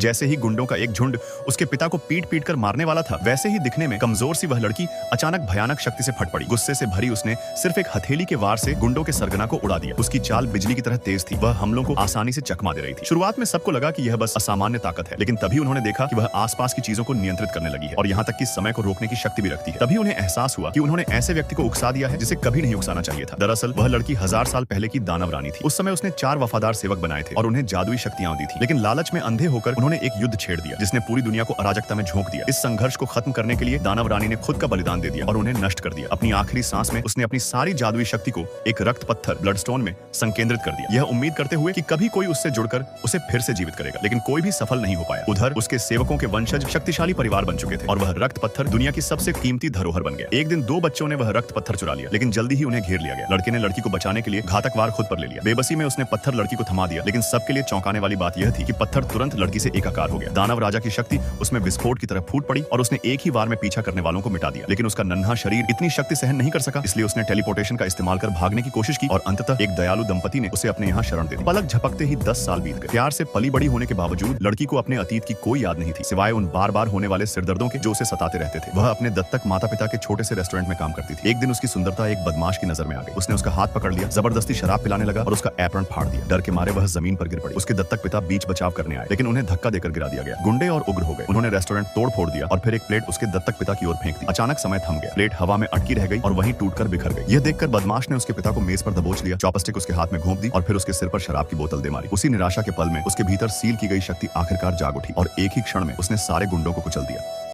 जैसे ही गुंडों का एक झुंड उसके पिता को पीट पीट कर मारने वाला था, वैसे ही दिखने में कमजोर सी वह लड़की अचानक भयानक शक्ति से फट पड़ी। गुस्से से भरी उसने सिर्फ एक हथेली के वार से गुंडों के सरगना को उड़ा दिया। उसकी चाल बिजली की तरह तेज थी, वह हमलों को आसानी से चकमा दे रही थी। शुरुआत में सबको लगा कि यह बस असामान्य ताकत है, लेकिन तभी उन्होंने देखा कि वह आसपास की चीजों को नियंत्रित करने लगी है और यहाँ तक कि समय को रोकने की शक्ति भी रखती है। तभी उन्हें एहसास हुआ कि उन्होंने ऐसे व्यक्ति को उकसा दिया है जिसे कभी नहीं उकसाना चाहिए था। दरअसल वह लड़की 1000 साल पहले की दानव रानी थी। उस समय उसने 4 वफादार सेवक बनाए थे और उन्हें जादुई शक्तियां दी थी, लेकिन लालच में अंधे होकर उन्होंने एक युद्ध छेड़ दिया जिसने पूरी दुनिया को अराजकता में झोंक दिया। इस संघर्ष को खत्म करने के लिए दानव रानी ने खुद का बलिदान दे दिया और उन्हें नष्ट कर दिया। अपनी आखिरी सांस में उसने अपनी सारी जादुई शक्ति को एक रक्त पत्थर ब्लडस्टोन में संकेंद्रित कर दिया, यह उम्मीद करते हुए कि कभी कोई उससे जुड़कर उसे फिर से जीवित करेगा। लेकिन कोई भी सफल नहीं हो पाया। उधर उसके सेवकों के वंशज शक्तिशाली परिवार बन चुके थे और वह रक्त पत्थर दुनिया की सबसे कीमती धरोहर बन गया। एक दिन 2 बच्चों ने वह रक्त पत्थर चुरा लिया, लेकिन जल्दी ही उन्हें घेर लिया गया। लड़के ने लड़की को बचाने के लिए घातक वार खुद पर ले लिया। बेबसी में उसने पत्थर लड़की को थमा दिया, लेकिन सबके लिए चौंकाने वाली बात यह थी कि पत्थर तुरंत लड़की से एकाकार हो गया। दानव राजा की शक्ति उसमें विस्फोट की तरह फूट पड़ी और उसने एक ही वार में पीछा करने वालों को मिटा दिया। लेकिन उसका नन्हा शरीर इतनी शक्ति सहन नहीं कर सका, इसलिए उसने टेलीपोर्टेशन का इस्तेमाल कर भागने की कोशिश की और अंततः एक दयालु दंपति ने उसे अपने यहाँ शरण दे दी। पलक झपकते ही 10 साल बीत गए। प्यार से पली बड़ी होने के बावजूद लड़की को अपने अतीत की कोई याद नहीं थी, सिवाय उन बार बार होने वाले सिरदर्दों के जो उसे सताते रहते थे। वह अपने दत्तक माता पिता के छोटे से रेस्टोरेंट में काम करती थी। एक दिन उसकी सुंदरता एक बदमाश की नजर में आ गई। उसने उसका हाथ पकड़ लिया, जबरदस्ती शराब पिलाने लगा और उसका एप्रन फाड़ दिया। डर के मारे वह जमीन पर गिर पड़ी। उसके दत्तक पिता बीच बचाव करने आए, लेकिन उन्हें धक्का देकर गिरा दिया गया। गुंडे और उग्र हो गए। उन्होंने रेस्टोरेंट तोड़ फोड़ दिया और फिर एक प्लेट उसके दत्तक पिता की ओर फेंक दी। अचानक समय थम गया। प्लेट हवा में अटकी रह गई और वहीं टूटकर बिखर गई। यह देखकर बदमाश ने उसके पिता को मेज पर दबोच लिया, चॉपस्टिक उसके हाथ में घोंप दी और फिर उसके सिर पर शराब की बोतल दे मारी। उसी निराशा के पल में उसके भीतर सील की गई शक्ति आखिरकार जाग उठी और एक ही क्षण में उसने सारे गुंडों को कुचल दिया।